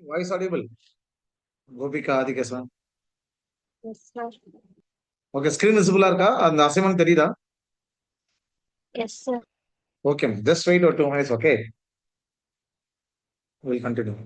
Voice audible. Gopika Adhikasan. Yes, sir. Okay, screen visible இருக்கா? அந்த assignment தெரியுதா? Yes, sir. Okay, just wait or 2 minutes, okay? We'll continue.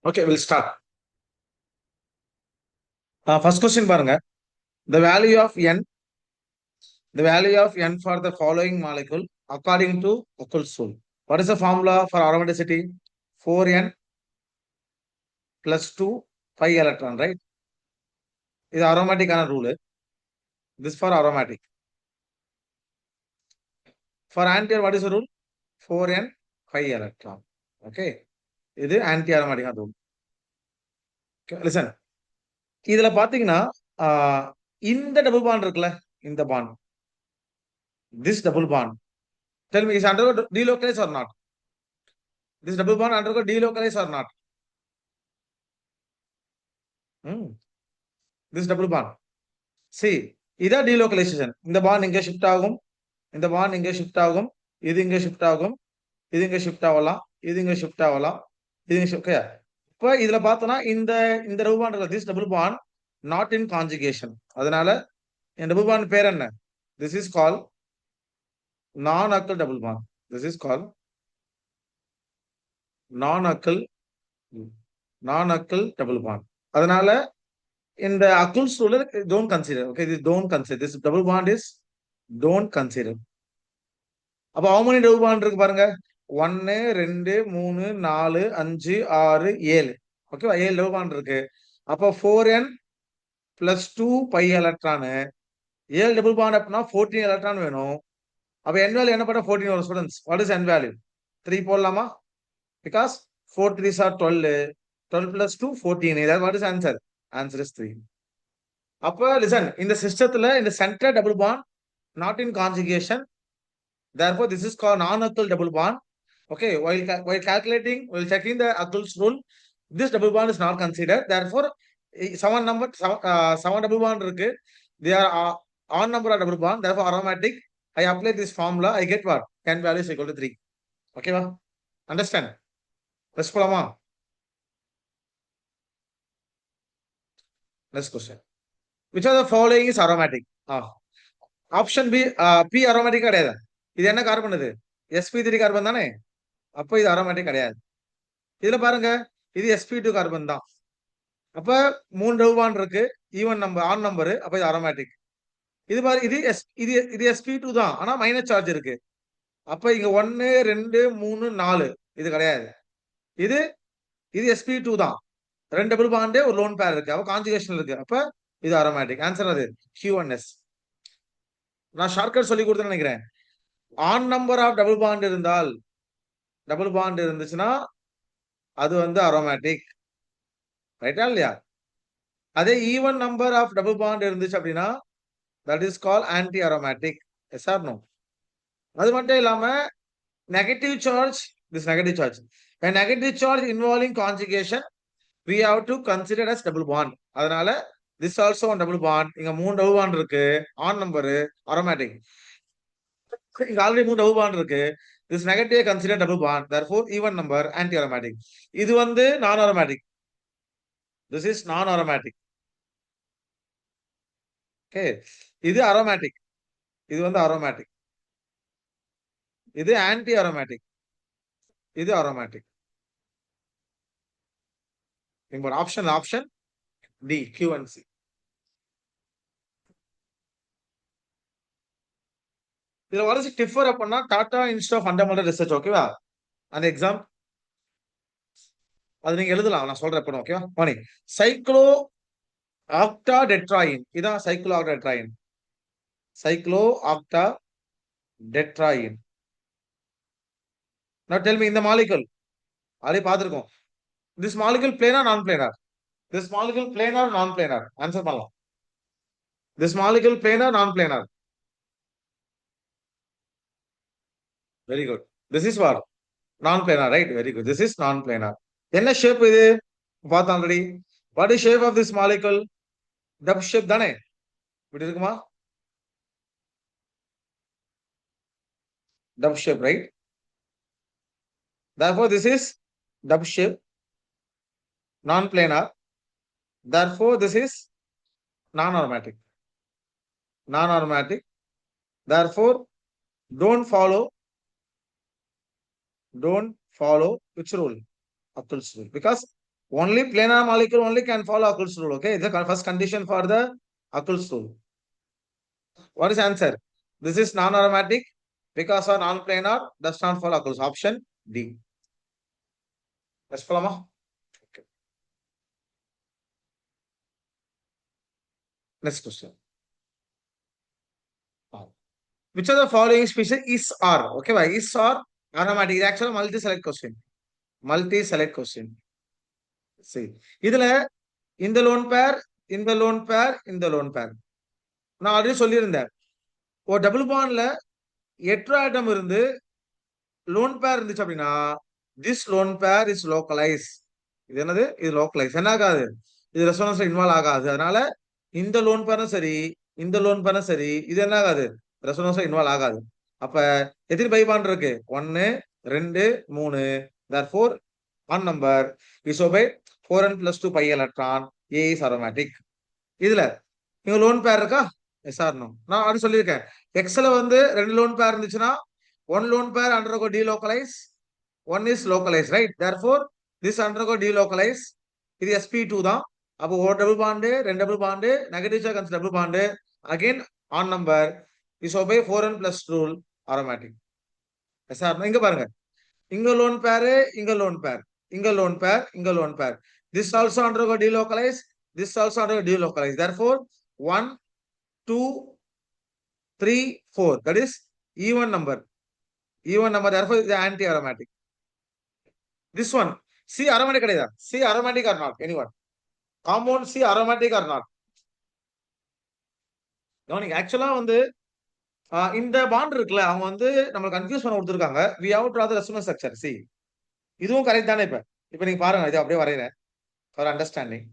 Okay, we'll start. First question பாருங்க. The value of n for the following molecule according to Ockel's rule. What is the formula for aromaticity? 4n plus 2 pi electron, right? இது aromatic-ஆன rule. This for aromatic. For anti, what is the rule? 4n 5 electron. Okay. இது anti aromatic rule. Okay, listen. இதுல பாத்தீங்கன்னா இந்த double bond இருக்குல்ல, இந்த bond, this double bond, tell me, is undergo delocalize or not? This double bond undergo delocalize or not? This double bond, see, இதா delocalization. இந்த bond இங்க shift ஆகும், இந்த பாண்ட் இங்க ஷிஃப்ட் ஆகும், இது இங்க ஷிஃப்ட் ஆகும், இது இங்க ஷிஃப்ட் ஆகலாம், இது இங்க ஷிஃப்ட் ஆகலாம், இது இங்க ஷிஃப்ட். இப்போ இதுல பார்த்தோம்னா இந்த double bond, this double bond not in conjugation. அதனால இந்த டபுள் பாண்ட் பேர் என்ன? This is called non-acyl double bond. This is called non-acyl double bond. அதனால இந்த Ockel's rule don't consider. Okay, this don't consider. This double bond is don't consider. அப்ப how many double bond இருக்கு பாருங்க? 1 2 3 4 5 6 7. ஓகேவா? 7 double bond இருக்கு. அப்ப 4n plus 2 pi electron, 7 double bond அப்படின்னா 14 electron வேணும். அப்ப n value என்ன பண்ண 14 வரும் students? What is n value? 3 போடலாமா? Because 4 3s are 12. 12 plus 2 14. That what is answer? Answer is 3. அப்ப listen, இந்த சிஸ்டத்துல இந்த centre double bond not in conjugation, therefore this is called non-acyl double bond. Okay, while calculating, while checking the Ockel's rule, this double bond is not considered. Therefore 7 double bond இருக்கு, they are odd number of double bond, therefore aromatic. I apply this formula, I get what? n value is equal to 3. Okay va? Understand? Let's போலாமா? Next question. Which of the following is aromatic? Option B, P aromatic கிடையாது. இது என்ன carbon? இது sp3 carbon தானே, அப்ப இது aromatic கிடையாது. இதுல பாருங்க, இது sp2 கார்பன் தான். அப்ப 3 டபுள் பாண்ட் இருக்கு, ஈவன் நம்பர், ஆன் நம்பர், அப்ப இது aromatic. இது பாரு, இது sp2 தான், ஆனா மைனஸ் சார்ஜ் இருக்கு. அப்ப இங்க 1 2 3 4 இது கிடையாது. இது sp2 தான், 2 டபுள் பாண்ட், ஒரு லோன் பேர் இருக்கு, அப்ப கான்ஜுகேஷன் இருக்கு, அப்ப இது அரோமேட்டிக். ஆன்சர் அது Q1S. நான் ஷார்ட்கட் சொல்லி கொடுத்தேன்னு நினைக்கிறேன். Odd number of double bond இருந்தால், டபுள் பாண்ட் இருந்துச்சுன்னா அது வந்து அரோமேட்டிக், ரைட்டா இல்லையா? அதே even number of double bond இருந்துச்சு அப்படின்னா that is call anti aromatic. Yes or no? அது மட்டும் இல்லாம negative charge, this negative charge, negative charge involving conjugation we have to consider as double bond. அதனால this also one double bond. இங்க 3 double bond இருக்கு, on number aromatic. இங்க already 3 double bond இருக்கு, this negative consider double bond, therefore even number anti aromatic. இது வந்து non aromatic, this is non aromatic. Okay, இது aromatic, இது வந்து aromatic, இது anti aromatic, இது aromatic. option D, Q and C. இதுல what is it differ அப்படின்னா Tata institute of fundamental research. ஓகேவா? அந்த எக்ஸாம் அது நீங்க எழுதலாம், நான் சொல்றேன். ஓகேவா? சைக்ளோ ஆக்டாடெட்ராயின், இதான் cyclo ஆக்டாடெட்ராயின். cyclooctatetraene. Now tell me in the molecule. அதே பார்த்திருக்கோம். This molecule planar non-planar? This molecule planar non-planar? Answer பண்ணலாம். This molecule planar non-planar? Very good. This is what? Non-planar, right? Very good. This is non-planar. என்ன shape இது? பார்த்தோம் already. What is shape of this molecule? Dub shape தானே? இப்படி இருக்குமா? Dub shape, right? Therefore, this is dub shape, non-planar. Therefore, this is non-aromatic. Non-aromatic. Therefore, don't follow which rule? Occurrence rule. Because only planar molecule only can follow occurrence rule. Okay, the first condition for the occurrence rule. What is answer? This is non-aromatic because of non-planar does not follow occurrence. Option D. Let's follow. Okay. Next question. Which of the following species is or? Okay, why is or aromatic? It's actually multi-select question. Multi-select question. See, இதுல இந்த lone pair, இந்த lone pair, இந்த lone pair. நான் already சொல்லியிருந்தேன். ஒரு double பாண்ட்ல எட்ராட்டம் இருந்து lone pair இருந்துச்சு அப்படின்னா திஸ் லோன் பேர் இஸ் லோக்கலைஸ். இது என்னது? இது லோக்கலைஸ். என்ன ஆகாது? இது ரெசோனன்ஸ்ல இன்வால்வ் ஆகாது. அதனால இந்த லோன் பேரும் சரி, இந்த லோன் பேரும் சரி, இது என்ன ஆகாது? ரெசோனன்ஸ்ல இன்வால்வ் ஆகாது. அப்ப எத்தனை பை பாண்ட் இருக்கு? 1 2 3. therefore on number is obey 4n plus 2 pi electron. A is aromatic. இதுல இங்க லோன் பேர் இருக்கா? Yes or no? நான் அப்படி சொல்லியிருக்கேன். எக்ஸ்ல வந்து 2 லோன் பேர் இருந்துச்சுன்னா 1 lone pair undergo delocalize, 1 is localized, right? Therefore, this undergo delocalize. இது sp2 தான். அப்போ ஒரு double bond, 2 double bond, negative charge double bond. Again odd number is obey 4n plus rule aromatic. Yes or no? இங்க பாருங்க. இங்க lone பேர், இங்க lone பேர், இங்க லோன் பேர், இங்க லோன் பேர். This also undergo delocalize, this also undergo delocalize. Therefore, 1 2 3 4, that is even number. Even number, therefore is anti-aromatic. This one, C aromatic கிடையாது. C aromatic or not? Anyone? Compound C aromatic or not? கவனிங்க. ஆக்சுவலா வந்து இந்த bond இருக்குல்ல, அவங்க வந்து நம்ம confuse பண்ண கொடுத்துருக்காங்க. we have to draw the resonance structure. See, இதுவும் கரெக்ட் தானே? இப்ப நீங்க பாருங்க, இது அப்படியே வரையறேன் for understanding.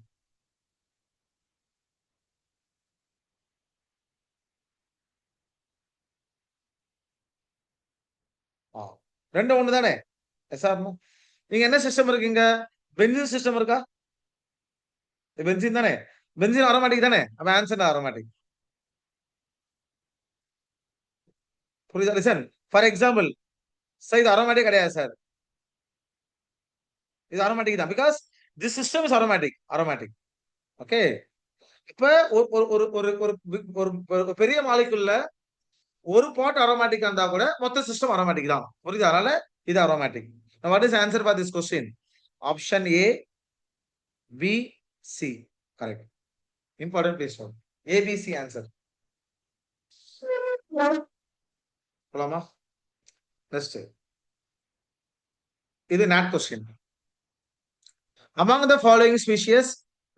ரெண்டு ஒண்ணு தானே? Yes or no? நீங்க என்ன சிஸ்டம் இருக்கீங்க? பென்சின் சிஸ்டம் இருக்கா? பென்சின் தானே? பென்சின் அரோமேட்டிக் தானே? அப்ப ஆன்சர் அரோமேட்டிக். புரியுதா? லிசன், ஃபார் எக்ஸாம்பிள் சார் இது அரோமேட்டிக் கிடையாது சார். இது அரோமேட்டிக் தான். Because this system is aromatic. Okay, இப்ப ஒரு ஒரு ஒரு பெரிய மாலிகுல்ல ஒரு பார்ட் அரோமேட்டிக் இருந்தா கூட மொத்த சிஸ்டம் அரோமேட்டிக் தான். புரியுதா? அதனால இது aromatic. Now what is the answer for this question? Option A, B, C. Correct. Important place for A, B, C answer. போலாமா? Next. இது NAT question. Among the following species,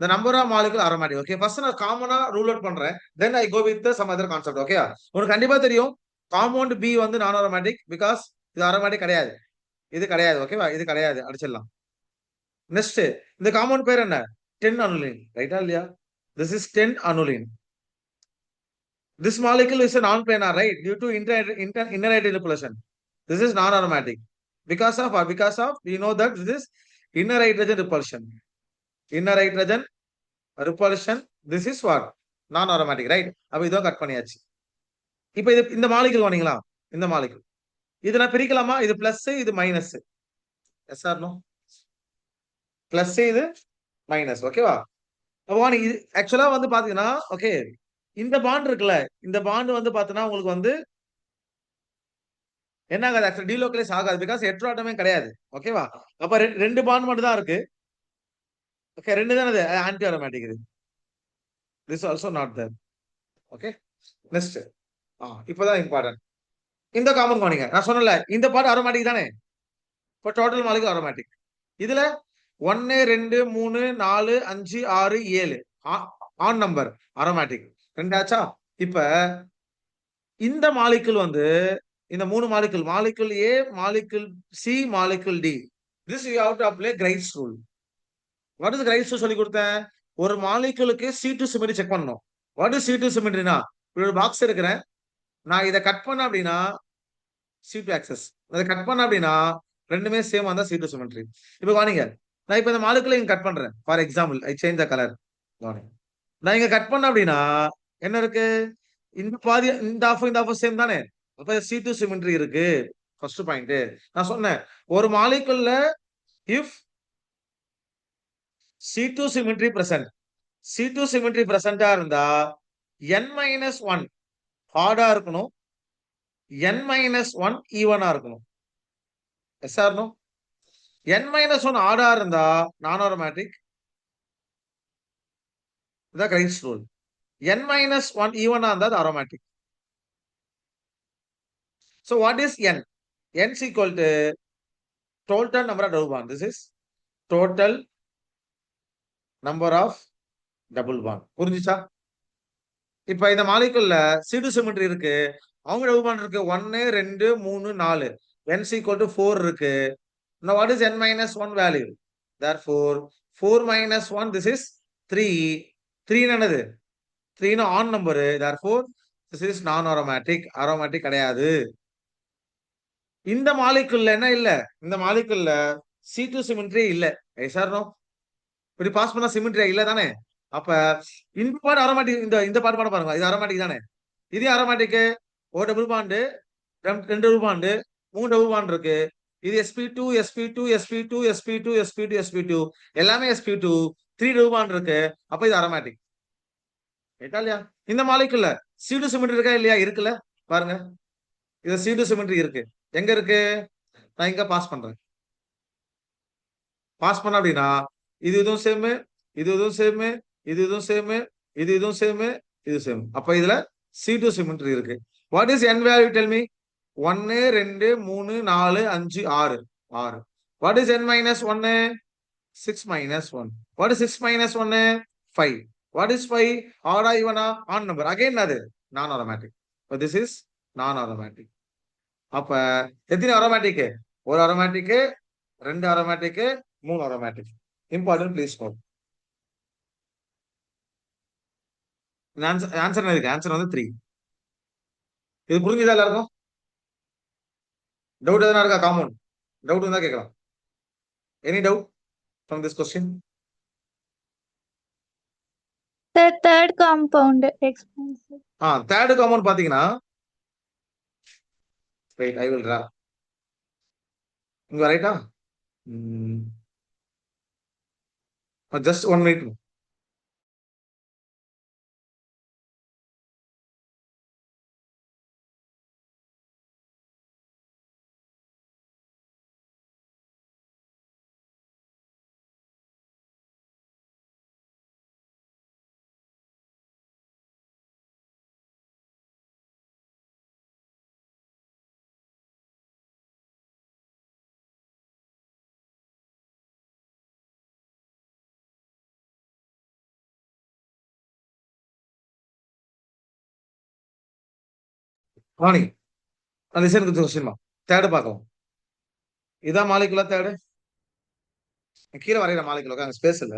the number of molecule aromatic. Okay, first நான் காமனா rule out பண்றேன். Then I go with the some other concept. Okay, உங்களுக்கு கண்டிப்பா தெரியும் compound B வந்து நான் aromatic because இது aromatic கிடையாது. இது கிடையாது. ஓகேவா? இது கிடையாது, அடிச்சிடலாம். நெக்ஸ்ட், இந்த காம்பவுண்ட் பேர் என்ன? 10 அனுலின். ரைட்டா இல்லையா? This is 10 aniline. This molecule is a non-planar, right? Due to inner repulsion. This is non-aromatic. Because of we know that this is inner hydrogen repulsion. Inner hydrogen repulsion. This is what? Non-aromatic, right? அப்ப இதோ cut பண்ணியாச்சு. இப்ப இது இந்த molecule வாங்களா? இந்த molecule இது நான் பிரிக்கலாமா? இது பிளஸ், இது minus. Yes or no? Plus, இது மைனஸ். ஓகேவா? அப்போ இது ஆக்சுவலா வந்து பாத்தீங்கன்னா, ஓகே, இந்த பாண்ட் இருக்குல்ல, இந்த பாண்ட் வந்து பாத்தீங்கன்னா உங்களுக்கு வந்து என்ன ஆகாது? ஆக்சுவலா டீலோக்கலைஸ் ஆகாது. பிகாஸ் ஹெட்ரோஆட்டமே கிடையாது. ஓகேவா? அப்ப ரெண்டு பாண்ட் மட்டும் தான் இருக்கு. ஓகே, ரெண்டு தானே ஆன்டி அரோமேட்டிக். இது this also not there. Okay, next இப்பதான் இம்பார்ட்டன்ட். இந்த காமன் கவனிங்க. நான் சொன்னல இந்த பார்ட் அரோமேட்டிக் தானே. இப்போ டோட்டல் மாலிகுல் அரோமேட்டிக். இதுல 1 2 3 4 5 6 7 ஆன் நம்பர் அரோமேட்டிக். ரெண்டாச்சா? இப்ப இந்த மாலிகுல் வந்து இந்த 3 molecule, molecule A, molecule C, molecule D. This you have to apply Greit's rule. What is Greit's rule சொல்லி கொடுத்தேன்? ஒரு மாலிகுலுக்கு C2 சிமெட்ரி செக் பண்ணணும். What is C2 சிமெட்ரினா? இப்படி ஒரு பாக்ஸ் எடுக்கிறேன். நான் இதை கட் பண்ண அப்படின்னா C2 ஆக்சஸ். அதை கட் பண்ண அப்படின்னா ரெண்டுமே சேம் வந்தா C2 சிமெட்ரி. இப்ப வாணிங்க, நான் இப்ப இந்த மாலிகுலை இங்க கட் பண்றேன். For example I change the colour. நான் இங்க கட் பண்ண அப்படின்னா என்ன இருக்கு? இந்த பாதி இந்த ஆஃப் சேம் தானே. அப்ப C2 சிமெட்ரி இருக்கு. ஃபர்ஸ்ட் பாயிண்ட் நான் சொன்னேன், ஒரு மாலிகுல்ல if C2 symmetry present, C2 symmetry பிரசன்டா இருந்தா n-1 ஹார்டா இருக்கணும், n-1 ஈவனா இருக்கணும். S or no? n-1 ஆடா இருந்தா நான் அரோமேட்டிக். இதான் Greit's rule. n-1 ஈவனா இருந்தா அது aromatic. So what is n? N is equal to total number of double bond. This is total number of double bond. புரிஞ்சுச்சா? இப்ப இந்த மாலிகுல்ல C2 சிமெட்ரி இருக்கு. அவங்க டபுள் பாண்ட் இருக்கு 1 2 3 4. n is equal to 4 இருக்கு. Now what is n-1 value? Therefore 4 minus 1, this is 3. 3 என்னது? 3 on number. Therefore this is non aromatic. aromatic கிடையாது. இந்த மாலிகுல்ல என்ன இல்ல? இந்த மாலிகுல்ல C2 சிமெட்ரி இல்ல. Yes or no? இப்படி பாஸ் பண்ணா சிமெட்ரி இல்ல தானே. அப்ப இந்த பார்ட் அரோமேட்டிக். இந்த பார்ட் பண்ண பாருங்க, இது அரோமேட்டிக் தானே. இது அரோமேட்டிக். ஒரு double bond, 2 double bond, 3 double bond இருக்கு. இது sp2 sp2 sp2 sp2 sp2 sp2 எல்லாமே sp2, 3 டபுள் பாண்ட் இருக்கு. அப்ப இது அரோமேட்டிக். கேட்டா இல்லையா? இந்த மாலிகுல்ல C2 சிமெட்ரி இருக்கா இல்லையா? இருக்குல்ல, பாருங்க. இது C2 சிமெட்ரி இருக்கு. எங்க இருக்கு? நான் இங்க பாஸ் பண்றேன். பாஸ் பண்ண அப்படின்னா இது இதுவும் சேம், இது இதுவும் சேம், இது இதுவும் சேம், இது இதுவும் சேம், இது சேம். அப்ப இதுல C2 சிமெட்ரி இருக்கு. What is n value? Tell me. 1 2 3 4 5 6 6. What is n-1? 6 minus 1. What is 6 minus 1? 5. What is 5? ஆடா ஈவனா? Odd number. அகைன் அது non aromatic. This is non aromatic. அப்ப எத்தனை அரோமேட்டிக்? ஒரு aromatic, 2 aromatic, 3 aromatic. Important, please note. Answer என்ன இருக்கு? Answer வந்து 3. இது புரிஞ்சுதா எல்லாருக்கும்? டவுட் எதனா இருக்கா? காமன் டவுட் இருந்தா கேட்கலாம். Any doubt from this question? third compound expansion. Third compound பாத்தீங்கன்னா, வெயிட் ஐ வில் டிரா. இங்க ரைட்டா? Just 1 minute. Morning listen to question. Third பார்க்கலாம். இதான் மாலிகுலா தேர்டு. கீழே வரைகிற மாலிகுல். அங்க ஸ்பேஸ் இல்ல,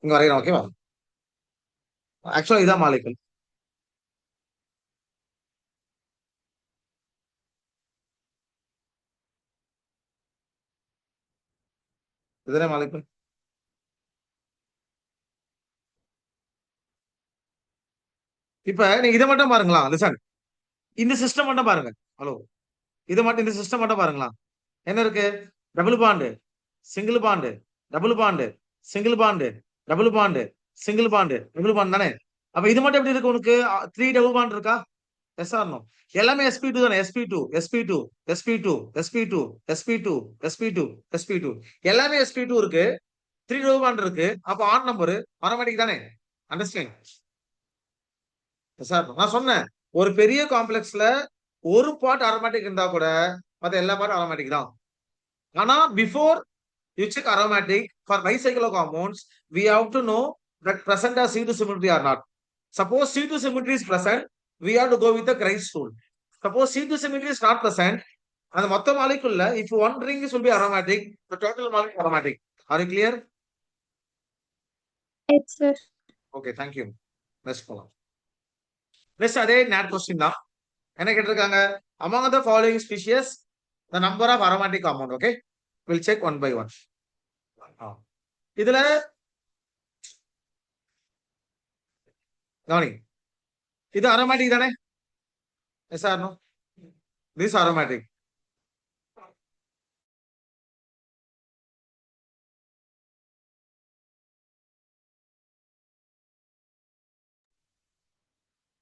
இங்க வரைகிறோம். ஓகேவா? ஆக்சுவலா இதான் மாலிகுல். இதுதானே மாலிகுல். இப்ப நீங்க இதை மட்டும் பாருங்களா. லிசன், இந்த சிஸ்டம் மட்டும் பாருங்க. ஹலோ, இதை மட்டும், இந்த சிஸ்டம் மட்டும் பாருங்களா. என்ன இருக்கு? Double bond, single bond, double bond, single bond, double bond, single bond, double bond தானே. அப்ப இது மட்டும் எப்படி இருக்கு உனக்கு? 3 டபுள் பாண்ட் இருக்கா? Yes or no? எல்லாமே sp2 தானே. sp2 sp2 sp2 sp2 sp2 sp2 sp2 எல்லாமே sp2 இருக்கு. 3 டபுள் பாண்ட் இருக்கு. அப்ப ஆன் நம்பர் அரோமேட்டிக் தானே. அண்டர்ஸ்டாண்ட்? சார் நான் சொன்னேன் ஒரு பெரிய காம்ப்ளெக்ஸ்ல ஒரு பார்ட் அரோமேட்டிக் இருந்தா கூட மத்த எல்லா பார்ட் அரோமேட்டிக் தான். ஆனா before you check aromatic for bicycle compounds we have to know that present as C2 symmetry or not. Suppose C2 symmetry is present, we have to go with the Grice rule. Suppose C2 symmetry is not present, அந்த மொத்த மாலிகுல்ல if one ring is will be aromatic, the total molecule aromatic. Are you clear? Yes, sir. Okay, thank you. Next போலாம். Next அதே NAT question தான். என்ன கேட்டிருக்காங்க? Among the following species, the number of aromatic compound. Okay, we'll check one by one. இதுல கவனி, இது aromatic தானே? Yes or no? This aromatic.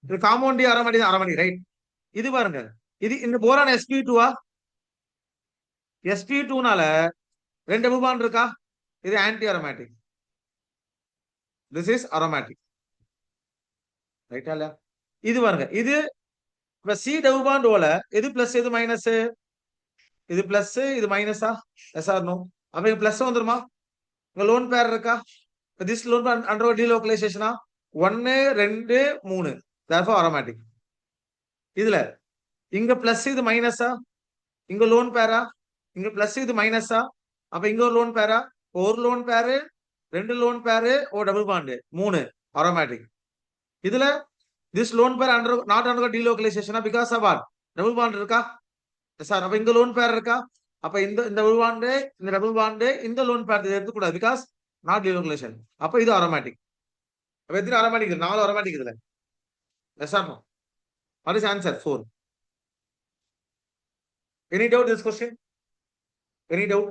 இது காம்பவுண்ட் அரோமேட்டிக் அரோமேட்டிக் ரைட். இது பாருங்க, இது இந்த போரான் sp2 sp2னால ரெண்டு டபுள் பாண்ட் இருக்கா? இது anti aromatic. This is aromatic ரைட்டா இல்ல? இது பாருங்க, இது இப்ப சி டபுள் பாண்ட் ஓல எது பிளஸ் எது மைனஸ்? இது பிளஸ் இது மைனஸா? S or no? அப்ப இது பிளஸ் வந்துருமா? இங்க லோன் பேர் இருக்கா? திஸ் லோன் பேர் அண்டர் டீலோகலைசேஷனா? 1 2 3 therefore அரோமேட்டிக். இதுல இங்க பிளஸ் இது மைனஸா? இங்க லோன் பேரா? இங்க பிளஸ் இது மைனஸா? அப்ப இங்க ஒரு லோன் பேரா? ஒரு லோன் பேரு, ரெண்டு லோன் பேரு, ஒரு டபுள் பாண்ட், 3 அரோமேட்டிக். இதுல this lone pair under not under டீலோகலைசேஷனா? Because of what? Double bond இருக்கா? சார் அப்ப இங்க லோன் பேர் இருக்கா? அப்ப இந்த டபுள் பாண்ட், இந்த டபுள் பாண்ட், இந்த லோன் பேர் எடுக்க கூடாது பிகாஸ் நாட் டீலோகலைசேஷன். அப்ப இது அரோமேட்டிக். அப்ப எத்தனை அரோமேட்டிக்? 4 அரோமேட்டிக் இதுல. Yes or no? What is answer? 4. Any doubt this question? Any doubt?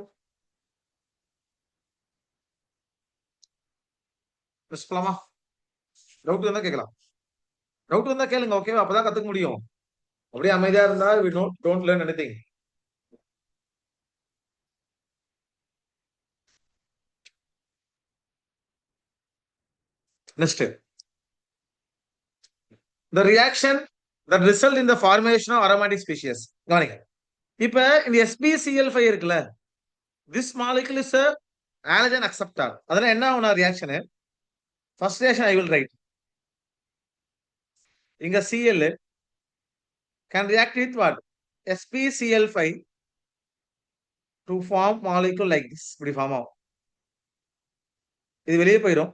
Miss பண்ணலாமா? டவுட் இருந்தா கேட்கலாம். டவுட் இருந்தா கேளுங்க, ஓகேவா? அப்பதான் கத்துக்க முடியும். அப்படியே அமைதியா இருந்தா we don't learn anything. Next, the reaction that result in the formation of aromatic species. கவனிங்க, இப்ப இந்த SbCl5 இருக்குல்ல, this molecule is a halogen acceptor. அதனால என்ன ஆகும்னா reaction, first reaction I will write. இங்க Cl can react with what? SbCl5 to form molecule like this. இப்படி form ஆகும். இது வெளியே போயிடும்,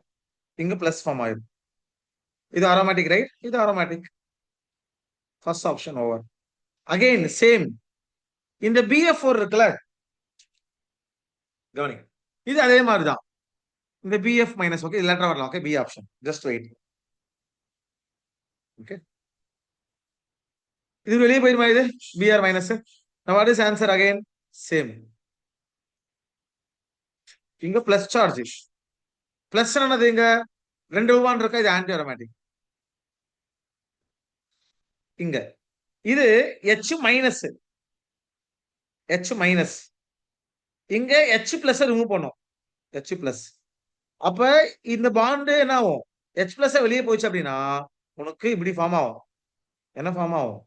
இங்க பிளஸ் ஃபார்ம் ஆயிடும். இது aromatic ரைட்? இது aromatic. First option over. Again same, இந்த BF4 இருக்குல்ல, கவனிங்க, இது அதே மாதிரிதான். இந்த BF மைனஸ், ஓகே, இது லெட்டர் வரலாம். Okay, B option. Just wait. Okay, இது வெளியே போயிருமா? இது Br minus. What is answer? Again same. இங்க பிளஸ் சார்ஜ். பிளஸ் என்னது? இங்க 2 ரூபான் இருக்கா? இது ஆன்டி அரோமேட்டிக். இங்க இது H மைனஸ், H மைனஸ். இங்க H பிளஸ் ரிமூவ் பண்ணும், H பிளஸ். அப்ப இந்த பாண்ட் என்ன ஆகும்? H பிளஸ் வெளியே போச்சு அப்படின்னா உனக்கு இப்படி ஃபார்ம் ஆகும். என்ன ஃபார்ம் ஆகும்?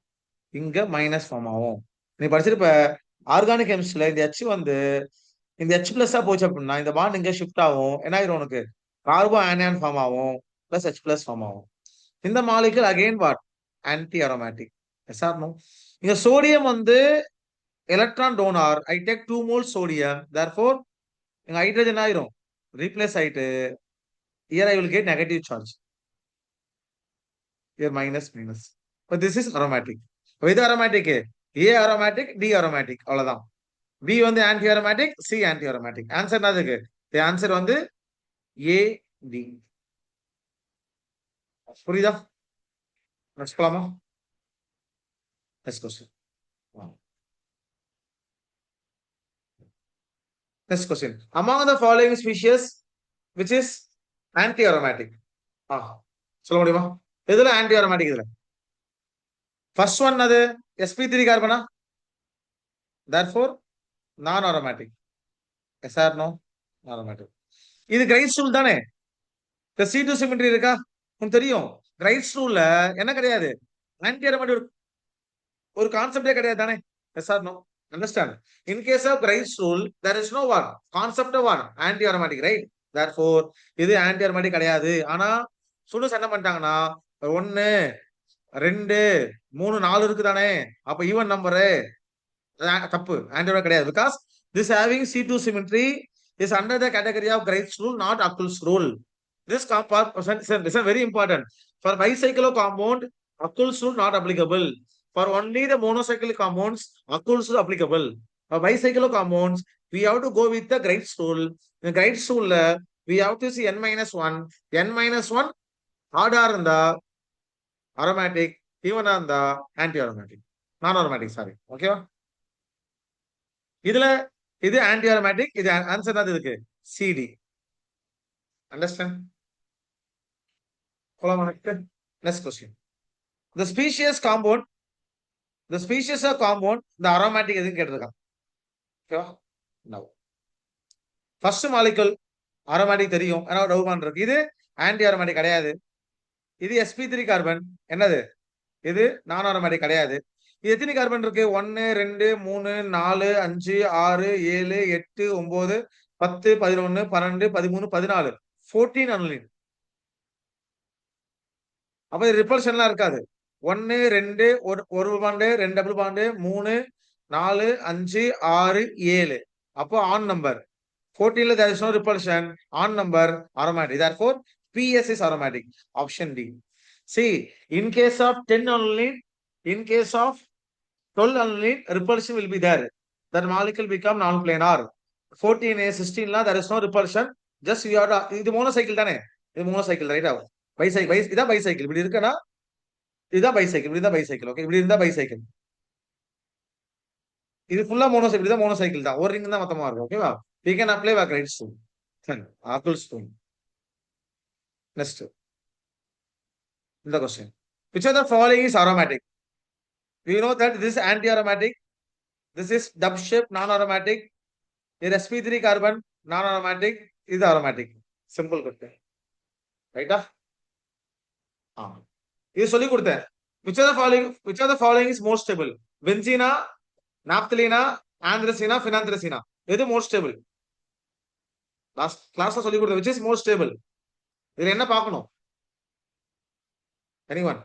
இங்க மைனஸ் ஃபார்ம் ஆகும். நீ படிச்சிருப்ப ஆர்கானிக் கெமிஸ்ட்ரியில இந்த H வந்து இந்த H பிளஸ்ஸா போச்சு அப்படின்னா இந்த பாண்ட் இங்க ஷிஃப்ட் ஆகும். என்ன ஆயிரும்? உனக்கு கார்போ ஆனியான் ஃபார்ம் ஆகும், பிளஸ் H பிளஸ் ஃபார்ம் ஆகும். இந்த molecule again what? Anti aromatic. Yes or no? இங்க சோடியம் வந்து electron donor. I take 2 mole sodium, therefore இங்க ஹைட்ரஜன் ஆயிரும், ரீப்ளேஸ் ஆயிட்டு here I will get negative charge. Here minus minus. But this is aromatic. இது aromatic, A aromatic, D aromatic, அவ்வளவுதான். B வந்து anti aromatic, C anti aromatic. Answer என்னதுக்கு? the answer வந்து A D. புரியுதா? Next போலாமா? Next question. Next question. Among the following species which is anti aromatic? சொல்ல முடியுமா? எதுல ஆன்டி அரோமேட்டிக்? இதுல ஃபர்ஸ்ட் ஒன் அது sp3 கார்பனா, therefore நான் aromatic. Yes or no? Aromatic. இது கிரைஸ் ரூல் தானே? இந்த C2 சிமெட்ரி இருக்கா? உங்களுக்கு தெரியும், கிரைட்ஸ் ரூல்ல என்ன கிடையாது, ஆன்டி அரோமேட்டிக் ஒரு கான்செப்டே கிடையாது தானே? Yes or no? Understand? In case of Craig's rule there is no what concept what anti aromatic, right? Therefore இது ஆன்டி அரோமேட்டிக் கிடையாது. ஆனா ஸ்டூடெண்ட்ஸ் என்ன பண்ணிட்டாங்கன்னா 1 2 3 4 இருக்குதானே, அப்ப ஈவன் நம்பரு தப்பு, ஆன்டி அரோமேட்டிக் கிடையாது. Because this having C2 symmetry is under the category of Greig's rule, not Huckel's rule. This is very important. For bicyclic compound, Huckel's rule not applicable. For only the monocyclic compounds, Huckel's rule applicable. For bicyclic compounds, we have to go with the Greig's rule. The Greig's rule, we have to see n-1. n-1 harder in the aromatic, even on the anti-aromatic. Non-aromatic, sorry. Okay? இதுல இது anti aromatic, இது answer தான் இதுக்கு CD. Understand? Next question. the species compound the species of compound the aromatic எதுன்னு கேட்டிருக்கான். ஓகேவா? நவ first molecule aromatic தெரியும், ஏன்னா டவுமான் இருக்கு. இது ஆன்டி அரோமேட்டிக் கிடையாது. இது sp3 கார்பன், என்னது இது நான் அரோமேட்டிக் கிடையாது. இது எத்தனை கார்பன் இருக்கு? 1 2 3 4 5 6 7 8 9 10 11 12 13 14 14 அனுலின். அப்ப இது ரிப்பல்ஷன்லாம் இருக்காது. 1 2 ஒரு பாண்டு 2 டபுள் பாண்டு 3 4 5 6 7, அப்போ ஆன் நம்பர் 14ல there is no repulsion, on number aromatic, therefore PS is aromatic. Option D. See, in case of 10 anuline, in case of 12 anuline, repulsion will be there. That molecule become non-planar. 14A 16 there is no repulsion. Just you have to, இது மோனோசைக்கிள் தானே, இது மோனோசைக்கிள் ரைட்டா? Bicycle, இதான் bicycle. இப்படி இருக்குன்னா இதுதான் bicycle, இப்படிதான் bicycle. Okay, இப்படி இருந்தா பைசைக்கிள். இது ஃபுல்லா மோனோசைக்கிள், தான் மோனோசைக்கிள் தான், ஒரு ரிங் தான் மொத்தமா இருக்கும். ஓகேவா? we can apply Wackelight spoon. Huckel's spoon. Next, the question, which of the following is aromatic? We know that this is anti-aromatic, this is dub shape non-aromatic, this is sp3 carbon non-aromatic, this is aromatic. Simple question, right? இது சொல்லி கொடுத்தேன். which of the following is more stable? Benzena, naphthalene, anthracene, phenanthracene. எது more stable? Last கிளாஸ்ல சொல்லி கொடுத்த which is more stable. இதுல என்ன பார்க்கணும்? anyone?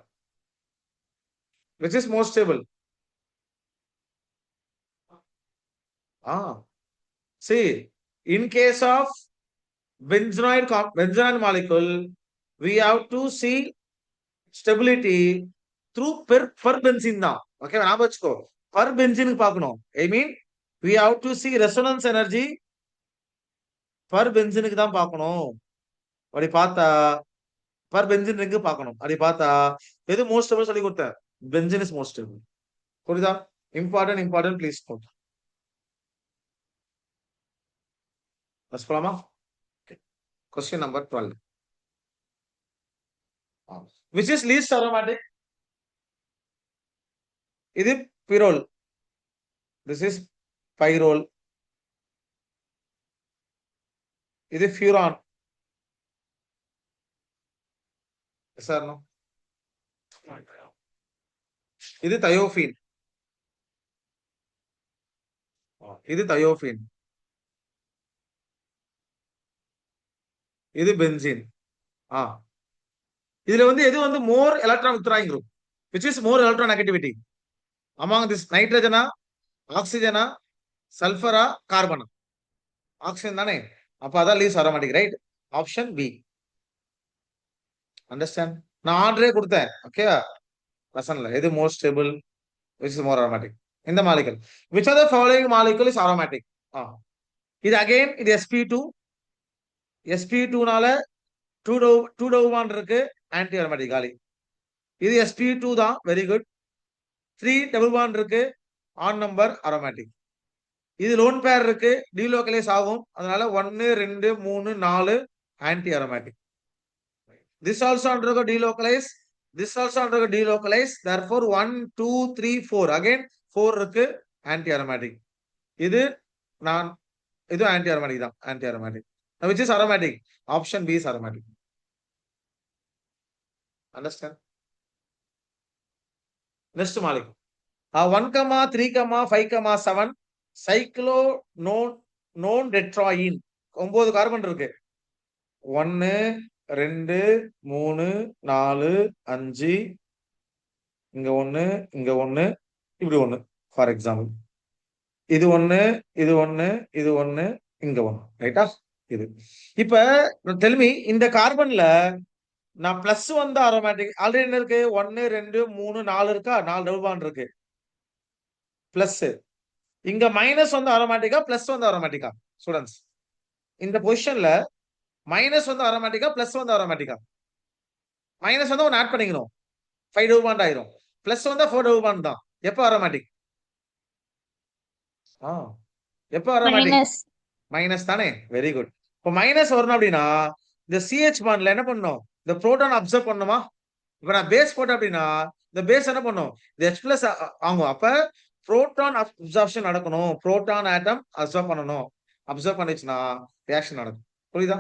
which is more stable? See, in case of benzenoid molecule, we have to see stability through per benzene தான். Okay, ஞாபகம் வச்சுக்கோ, per benzene பார்க்கணும். I mean, we have to see resonance energy per benzene தான் பார்க்கணும். அப்படி பார்த்தா per benzene ring பார்க்கணும். அப்படி பார்த்தா எது most stable சொல்லி கொடுத்தேன்? benzene is most stable. புரியுதா? important please note. Let's follow. Okay. Question number 12. Which is least aromatic? இது pyrrole. This is pyrrole. இது furan. Yes or no? இது thiophene. இது thiophene. இது பென்சீன். இதுல வந்து எது வந்து மோர் electron withdrawing group, which is more electronegativity among this nitrogen, oxygen, sulfur, carbon? Oxygen தானே, அப்ப அதான் least aromatic, right? Option B. Understand? நான் ஆர்டரே கொடுத்தேன். ஓகே, லெசன்ல எது more stable, which is more aromatic? இந்த molecule. which of the following molecule is aromatic? இது அகைன் இது sp2. sp2னால 2 டவுமான் இருக்கு, ஆன்டி அரோமேட்டிக் காலி. இது sp2 தான், வெரி குட். 3 டபுள் பாண்ட் இருக்கு, ஆன் நம்பர் அரோமேட்டிக். இது லோன் பேர் இருக்கு, டீலோக்கலைஸ் ஆகும், அதனால 1 2 3 4 anti aromatic. this also undergo delocalize, this also undergo delocalize, therefore 1 2 3 4 again 4 இருக்கு, ஆன்டி அரோமேட்டிக். இது நான் இது ஆன்டி அரோமேட்டிக் தான், anti aromatic. which is aromatic? Option B is aromatic. Understand? Next molecule 1, 3, 5, 7 cyclononatetraene 9 carbon இருக்கு. 1 2 3 4 5 இங்க 1 இங்க 1 இப்படி 1 for example இது 1 இது 1 இது 1 இங்க 1 ரைட்டா? இது இப்ப டெல் மீ இந்த கார்பன்ல நான் பிளஸ் வந்து அரோமேட்டிக் ஆல்ரெடி என்ன இருக்கு 1 2 3 4 இருக்கா 4 டபுள் பாண்ட் இருக்கு பிளஸ் இங்க மைனஸ் வந்து அரோமேட்டிக்கா பிளஸ் வந்து அரோமேட்டிக்கா ஸ்டூடெண்ட்ஸ் இந்த பொசிஷன்ல மைனஸ் வந்து அரோமேட்டிக்கா பிளஸ் வந்து அரோமேட்டிக்கா மைனஸ் வந்து ஒன்னு ஆட் பண்ணிக்கணும் 5 டபுள் பாண்ட் ஆயிரும் பிளஸ் வந்து 4 டபுள் பாண்ட் தான் எப்போ அரோமேட்டிக் எப்போ அரோமேட்டிக் மைனஸ் மைனஸ் தானே வெரி குட் இப்போ மைனஸ் வரணும் அப்படின்னா இந்த சிஹெச் பாண்ட்ல என்ன பண்ணணும் இந்த புரோட்டான் அப்சர்வ் பண்ணுமா இப்ப நான் பேஸ் போட்டேன் அப்படின்னா இந்த பேஸ் என்ன பண்ணும் இந்த H பிளஸ் ஆகும் அப்ப புரோட்டான் அப்சர்ப்ஷன் நடக்கணும் புரோட்டான் ஆட்டம் அப்சர்வ் பண்ணணும் அப்சர்வ் பண்ணிச்சுன்னா ரியாக்ஷன் நடக்கும் புரியுதா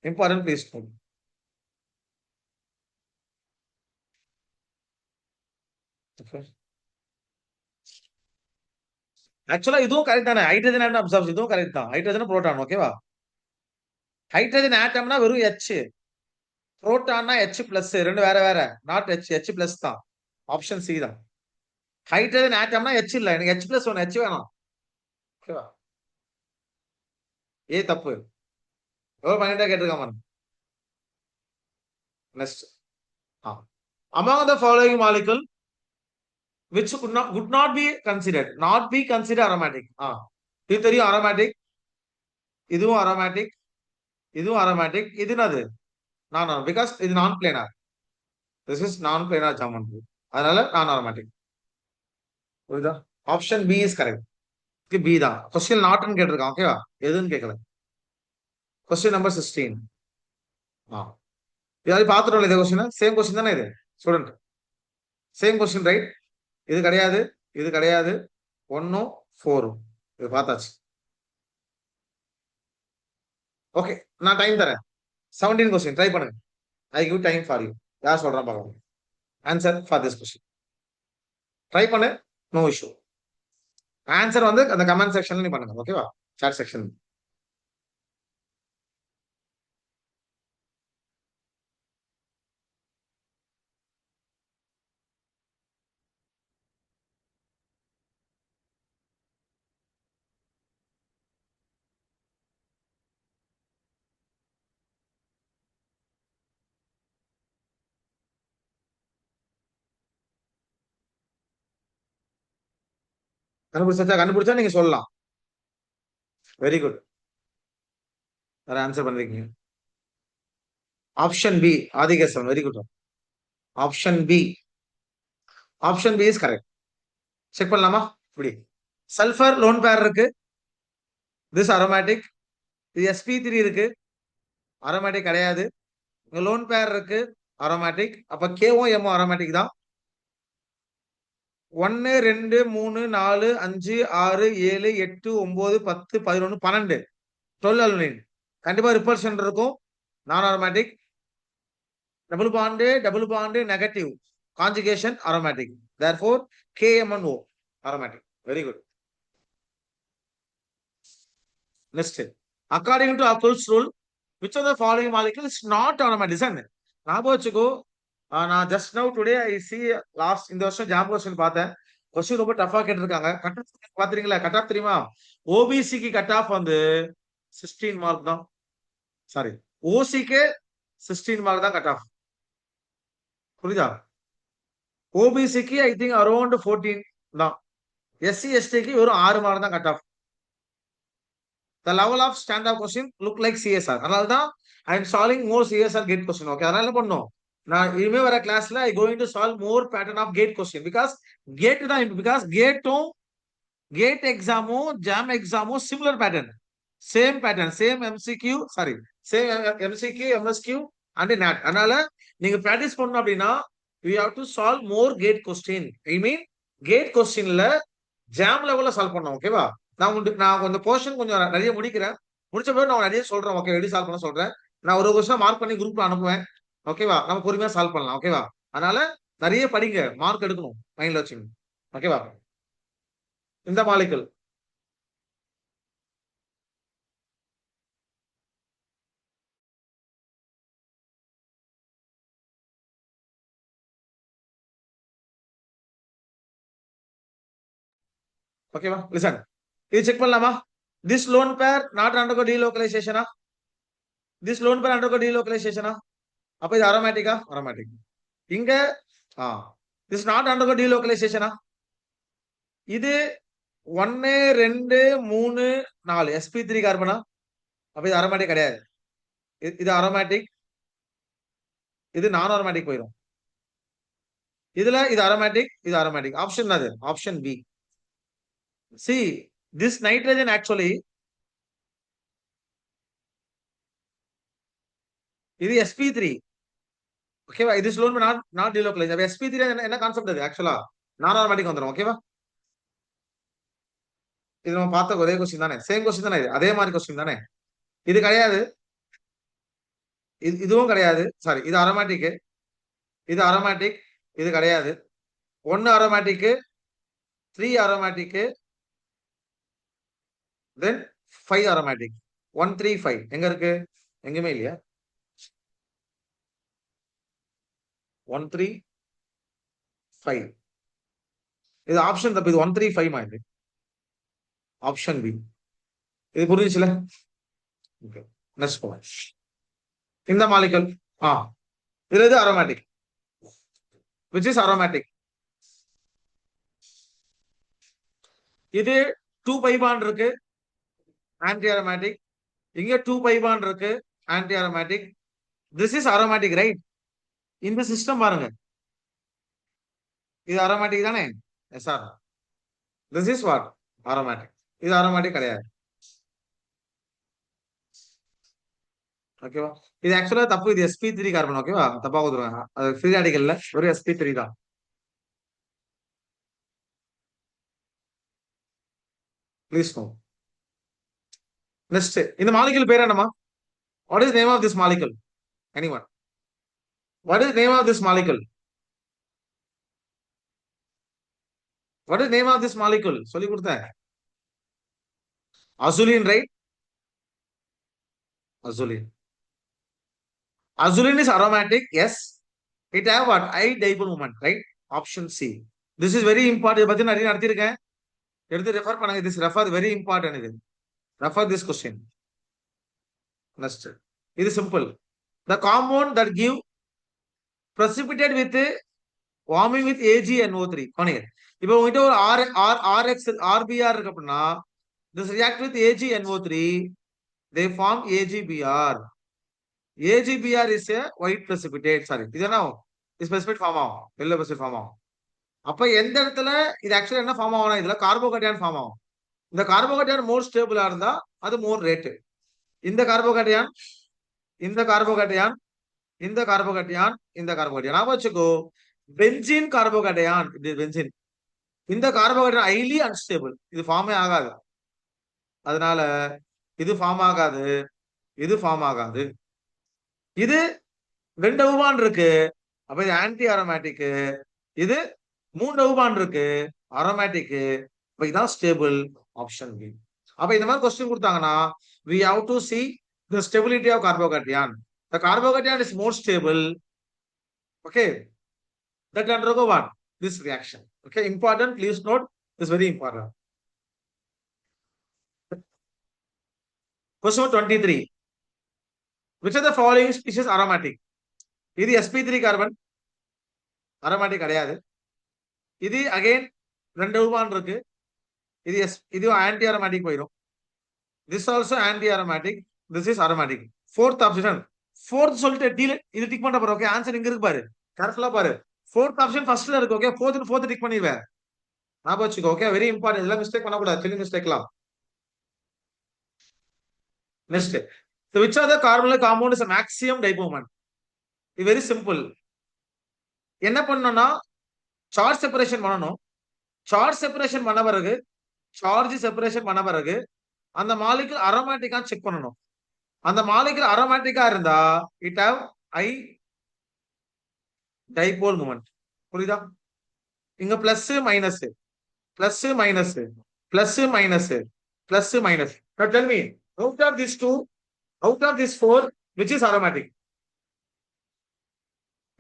இம்பார்ட்டன்ட் ப்ளீஸ் ஆக்சுவலா இதுவும் கரெக்ட் தானே ஹைட்ரஜன் ஆட்டம் அப்சர்வ் இதுவும் கரெக்ட் தான் ஹைட்ரஜன் புரோட்டான் ஓகேவா ஹைட்ரஜன் ஆட்டம்னா வெறும் H புரோட்டான்னா H பிளஸ் ரெண்டு வேற வேற நாட் H பிளஸ் தான் ஆப்ஷன் சி தான் ஹைட்ரஜன் ஆட்டம்னா H இல்ல எனக்கு H பிளஸ் ஒன்று H வேணும் ஓகேவா ஏ தப்பு எவ்வளவு பண்ணிட்டா கேட்டிருக்காம next among the following molecule which could not be considered aromatic இது தெரியும் aromatic இதுவும் aromatic இதுவும் aromatic இது என்னது நான் because இது நான் planar this is non planar geometry அதனால நான் aromatic புரியுதா option B is correct B தான் கொஸ்டின் நாட்னு கேட்டிருக்கான் ஓகேவா எதுன்னு கேட்கல கொஸ்டின் நம்பர் 16 இதாவது பார்த்துட்டோம் இதே கொஸ்டின் சேம் கொஸ்டின் தானே இது ஸ்டூடெண்ட் சேம் கொஸ்டின் ரைட் இது கிடையாது இது கிடையாது 1 4 இது பார்த்தாச்சு ஓகே நான் டைம் தரேன் 17 கொஸ்டின் ட்ரை பண்ணுங்க I give time for you யார் சொல்றேன் பார்க்கலாம் answer for this question try பண்ணு நோ இஷ்யூ ஆன்சர் வந்து அந்த கமெண்ட் செக்ஷன்ல நீ பண்ணுங்க ஓகேவா சாட் செக்ஷன் கண்டுபிடிச்சா நீங்க சொல்லலாம் வெரி குட் வேற ஆன்சர் பண்ணிருக்கீங்க option B Adhikesavan very good option B is correct check பண்ணலாமா இப்படி சல்ஃபர் லோன் பேர் இருக்கு திஸ் அரோமேட்டிக் இது sp3 இருக்கு அரோமேட்டிக் கிடையாது இங்க லோன் பேர் இருக்கு அரோமேட்டிக் அப்ப கேவும் எம்ஓ அரோமேட்டிக் தான் 1 2 3 4 5 6 7 8 9 10 11 12 12 அலுமினியம் கண்டிப்பா ரிப்பல்ஷன் இருக்கும் நான் aromatic double bond negative conjugation aromatic therefore KMNO aromatic very good next according to Apple's rule which of the following molecule is not aromatic ஞாபகம் வச்சுக்கோ நான் just now today I C last இந்த வருஷம் jam question பார்த்தேன் question ரொம்ப டஃபா கேட்டிருக்காங்க cut off பாத்துறீங்களா cut off தெரியுமா ஓபிசிக்கு cut off வந்து 16 மார்க் தான் சாரி ஓசிக்கு 16 மார்க் தான் கட் ஆஃப் புரியுதா ஓபிசிக்கு ஐ திங்க் அரௌண்ட் 14 தான் எஸ்சி எஸ்டிக்கு வெறும் 6 மார்க் தான் cut off the level of standard question look like CSR அதனால தான் I am solving more CSR gate question okay அதனால என்ன பண்ணனும் நான் இனிமே வர கிளாஸ்ல I going to solve more pattern of gate question because gate தான் because gate exam jam exam similar pattern same MCQ sorry same MCQ MSQ and NAT அதனால நீங்க பிராக்டீஸ் பண்ணனும் அப்படினா we have to solve more gate question I mean gate questionல jam levelல solve பண்ணனும் ஓகேவா நான் கொஞ்சம் போர்ஷன் கொஞ்சம் நிறைய முடிக்கிறேன் முடிச்ச பிறகு நான் நிறைய சொல்றேன் ஓகே எப்படி சால்வ் பண்ண சொல்றேன் நான் ஒரு கொஸ்டின் மார்க் பண்ணி குரூப்ல அனுப்புவேன் ஓகேவா? நம்ம பொறுமையா சால்வ் பண்ணலாம். ஓகேவா? அதனால நிறைய படிங்க, மார்க் எடுக்கணும். மைண்ட்ல வச்சுங்க. ஓகேவா? இந்த மாலிகுல் ஓகேவா? லிசன். இது செக் பண்ணலாமா? This lone pair not undergo டீலோகலைசேஷனா? திஸ் லோன் பேர் அண்டர்கோ டீலோகலைசேஷனா? அப்ப இது அரோமேட்டிக்கா? அரோமேட்டிக். இங்க திஸ் நாட் அண்டர்கோ டீலோகலைசேஷனா? இது 1 2 3 4 sp3 கார்பனா? அப்ப இது அரோமேட்டிக் கிடையாது. இது அரோமேட்டிக். இது நான் அரோமேட்டிக் போயிடும். இதுல இது அரோமேட்டிக், இது அரோமேட்டிக். ஆப்ஷன் அது option B. See, this nitrogen actually இது sp3. ஓகேவா? இது ஸ்லோன் நாட் டீலோகலைஸ். அப்ப sp3 என்ன கான்செப்ட் அது ஆக்சுவலா? நான் அரோமேட்டிக் வந்துரும். ஓகேவா? இது நம்ம பார்த்த ஒரே கொஸ்டின் தானே? சேம் கொஸ்டின் தானே இது? அதே மாதிரி கொஸ்டின் தானே? இது கிடையாது. இதுவும் கிடையாது. சாரி, இது அரோமேட்டிக். இது அரோமேட்டிக். இது கிடையாது. 1 அரோமேட்டிக், 3 அரோமேட்டிக், தென் 5 அரோமேட்டிக். 1 3 5 எங்க இருக்கு? எங்குமே இல்லையா? 1 3 5. இது ஆப்ஷன் தப்பு. இது 1 3 5 மாதிரி. Option B. இது புரிஞ்சுச்சுல? ஓகே. Next point. இந்த மாலிகல் இதுல இது அரோமேட்டிக். which is aromatic. இது 2 pi bond இருக்கு, anti aromatic. இங்க 2 pi bond இருக்கு, anti aromatic. This is aromatic, right? இந்த சிஸ்டம் பாருங்க. இது aromatic தானே? Yes sir. This is what? Aromatic. இது aromatic கிடையாது. ஓகேவா? இது ஆக்சுவலா தப்பு. இது sp3 கார்பன். ஓகேவா? தப்பா கொடுத்துருவாங்க. அது ஃப்ரீ ராடிக்கல்ல வெறும் sp3 தான். Please no. நெக்ஸ்ட் இந்த மாலிகுல் பேர் என்னமா? What is name of this molecule? Anyone? What is name of this molecule? What is name of this molecule? சொல்லி கொடுத்தேன். Azulene, right? Azulene. Azulene is aromatic. Yes. It have what? I dipole moment, right? Option C. This is very important. பத்தி நிறைய நடத்திருக்கேன். எடுத்து refer பண்ணுங்க. This refer very important இது. Refer this question. Next. இது simple. The compound that give precipitate with warming with AgNO3. பண்ணுங்க. இப்போ உங்ககிட்ட ஒரு RX RBr இருக்கு அப்படின்னா this react with AgNO3 they form AgBr. AgBr is a white precipitate. Sorry. இது என்ன ஸ்பெசிபிக் ஃபார்ம் ஆகும். எல்லோ ஸ்பெசிபிக் ஃபார்ம் ஆகும். அப்ப எந்த இடத்துல இது ஆக்சுவலா என்ன ஃபார்ம் ஆகும்? இதுல கார்போகேட்டையான் ஃபார்ம் ஆகும். இந்த கார்போகேட்டையான் மோர் ஸ்டேபிளா இருந்தா அது மோர் ரேட். இந்த கார்போகேட்டையான், இந்த கார்போகேட்டையான், இந்த கார்போகேட்டையான், இந்த கார்போகேட்டையான். ஞாபகம் வச்சுக்கோ. பென்சீன் கார்போகேட்டையான், இது பென்சீன். இந்த கார்போகேட்டையான் ஹைலி அன்ஸ்டேபிள். இது ஃபார்மே ஆகாது. அதனால இது ஃபார்ம் ஆகாது, இது ஃபார்ம் ஆகாது. இது 2 உபான் இருக்கு. அப்ப இது ஆன்டி அரோமேட்டிக். இது 3 உபான் இருக்கு, அரோமேட்டிக். அப்ப இதான் ஸ்டேபிள். Option B. அப்ப இந்த மாதிரி கொஸ்டின் கொடுத்தாங்கன்னா we have to see the stability of carbocation. The carbocation is more stable. Okay. That undergo what? This reaction. Okay. Important. Please note. This is very important. Question 23. Which of the following species aromatic? இது sp3 carbon, aromatic கிடையாது. இது again 2 உபான் இருக்கு. இது anti aromatic போயிடும். This also anti aromatic. This is aromatic. Fourth option. Fourth சொல்லிட்டு டீல இது tick பண்ண பாரு. ஓகே, ஆன்சர் இங்க இருக்கு பாரு. கேர்ஃபுல்லா பாரு. ஃபோர்த் ஆப்ஷன் ஃபர்ஸ்ட்ல இருக்கு. ஓகே, ஃபோர்த் டிக் பண்ணிடுவேன். ஞாபகம் வச்சுக்கோ. Okay, very important. இதெல்லாம் மிஸ்டேக் பண்ண கூடாது. சில்லி மிஸ்டேக்லாம். Next. So which of the carbonyl compound is a maximum dipole moment? இது வெரி சிம்பிள். என்ன பண்ணனும்னா சார்ஜ் செப்பரேஷன் பண்ணனும். சார்ஜ் செப்பரேஷன் பண்ண பிறகு அந்த மாலிகுல் அரோமேட்டிக்கா செக் பண்ணனும். அந்த மாலிகுல் அரோமேட்டிக்கா இருந்தா it have I dipole moment. புரியுதா? இங்க plus minus plus minus plus minus plus minus. Now tell me, out of these two, out of these four, which is aromatic?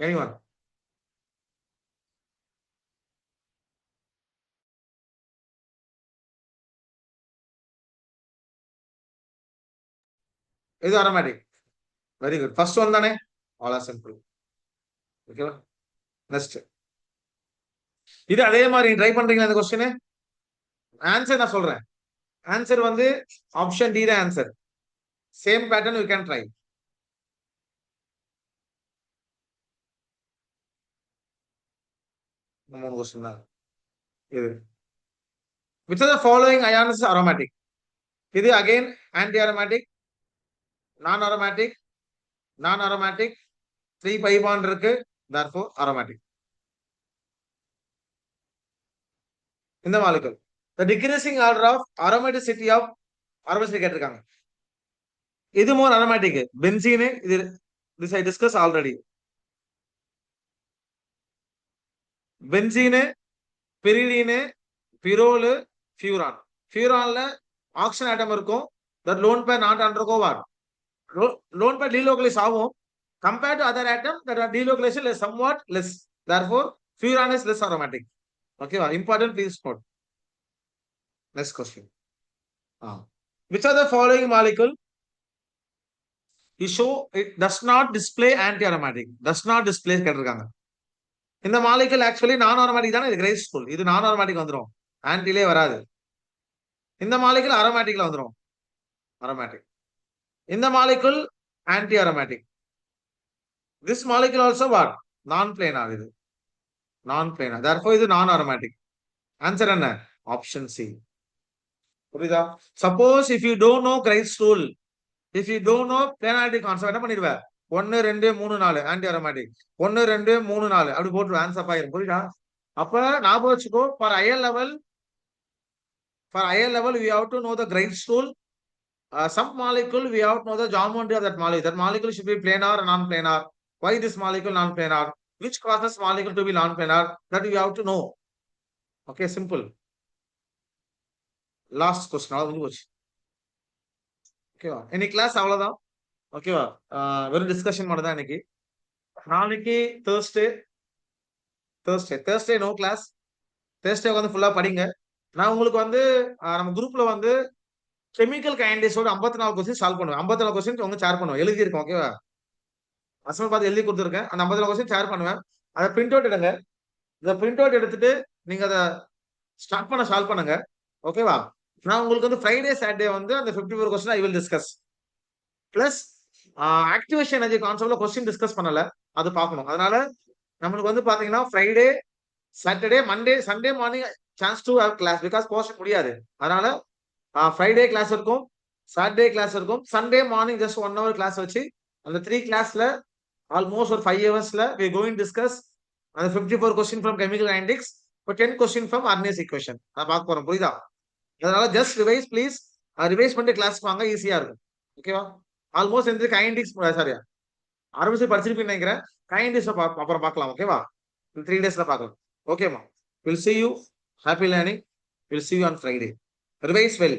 Anyone? இது aromatic. Very good. First one தானே? All are simple. ஓகேவா? Next. இது அதே மாதிரி try பண்றீங்களா இந்த question? Answer நான் சொல்றேன். ஆன்சர் வந்து ஆப்ஷன் டி தான் answer. Same pattern you can try. மூணு கொஸ்டின் தான் இது. Which of the following ions is aromatic? இது again anti-aromatic, non-aromatic, non-aromatic, 3 pi bond இருக்கு, therefore aromatic. இந்த molecule. The decreasing order of aromaticity of aromaticity கேட்டிருக்காங்க. இது more aromatic. Benzene, this I discussed already. Benzene, pyridine, pyrrole, furan. Furanல oxygen atom இருக்கும். That lone pair not undergo what? Lone pair delocalize ஆகும். Compared to other atom, that are delocalization is somewhat less. Therefore, furan is less aromatic. Okay, important, please note. Next question. Which of the following molecule you show it does not display anti-aromatic? Does not display கேட்டிருக்காங்க. இந்த molecule actually non-aromatic தானே, இது graceful. இது non-aromatic வந்துரும். ஆன்டிலே வராது. இந்த molecule aromaticல வந்துரும். Aromatic. இந்த molecule anti-aromatic. This molecule also what? Non-planar இது. Non-planar. Therefore, இது non-aromatic. Answer என்ன? Option C. புரியுதா? Suppose if you don't know Christ's rule, if you don't know planarity concept, என்ன பண்ணிடுவ? 1 2 3 4 anti-aromatic. 1 2 3 4 அப்படி போட்டு ஆன்சர் ஆயிரும். புரியுதா? அப்ப ஞாபகம் வச்சுக்கோ, for higher level we have to know the Christ's rule. Some molecule we have to know the geometry of that molecule. That molecule should be planar or non-planar. Why this molecule non-planar? Which causes molecule to be non-planar? That we have to know. Okay, simple. Last question. Okay, any class அவ்வளவுதான். ஓகேவா? வெறும் discussion மட்டும் தான் இன்னைக்கு. நாளைக்கு Thursday no class. Thursday வந்து ஃபுல்லா படிங்க. நான் உங்களுக்கு வந்து நம்ம குரூப்ல வந்து கெமிக்கல் கைண்டேஸோட 54 கொஸ்டின் சால்வ் பண்ணுவேன். 54 கொஸ்டின் உங்க ஷேர் பண்ணுவேன். எழுதி இருக்கோம். ஓகேவா? அசல் பார்த்து எழுதி கொடுத்துருக்கேன். அந்த 54 கொஸ்டின் ஷேர் பண்ணுவேன். அதை பிரிண்ட் அவுட் எடுங்க. இந்த பிரிண்ட் அவுட் எடுத்துட்டு நீங்க அதை ஸ்டார்ட் பண்ண சால்வ் பண்ணுங்க. ஓகேவா? நான் உங்களுக்கு வந்து ஃப்ரைடே சாட்டர்டே வந்து அந்த 54 question I will discuss. Plus activation energy கான்செப்ட்ல கொஸ்டின் டிஸ்கஸ் பண்ணல, அது பார்க்கணும். அதனால நம்மளுக்கு வந்து பாத்தீங்கன்னா Friday Saturday Monday Sunday morning chance to have class, because portion முடியாது. அதனால ஃப்ரைடே கிளாஸ் இருக்கும், சாட்டர்டே கிளாஸ் இருக்கும், Sunday morning just 1 hour class வச்சு அந்த 3 கிளாஸ்ல ஆல்மோஸ்ட் ஒரு 5 hours we are going to discuss அந்த 54 question from chemical kinetics, 10 question from Arrhenius equation அதை பார்க்க போறோம். புரியுதா? அதனால ஜஸ்ட் ரிவைஸ் ப்ளீஸ். ரிவைஸ் பண்ணிட்டு கிளாஸ் வாங்க, ஈஸியா இருக்கும். ஓகேவா? ஆல்மோஸ்ட் இந்த கைனடிக்ஸ் சாரி ஆரம்பிச்சு படிச்சிருப்பீங்கன்னு நினைக்கிறேன். கைனடிக்ஸ் அப்புறம் பார்க்கலாம். ஓகேவா? 3 daysல பார்க்கலாம். ஓகேமா? Will see you. Happy learning. We'll see you on Friday. Revise well.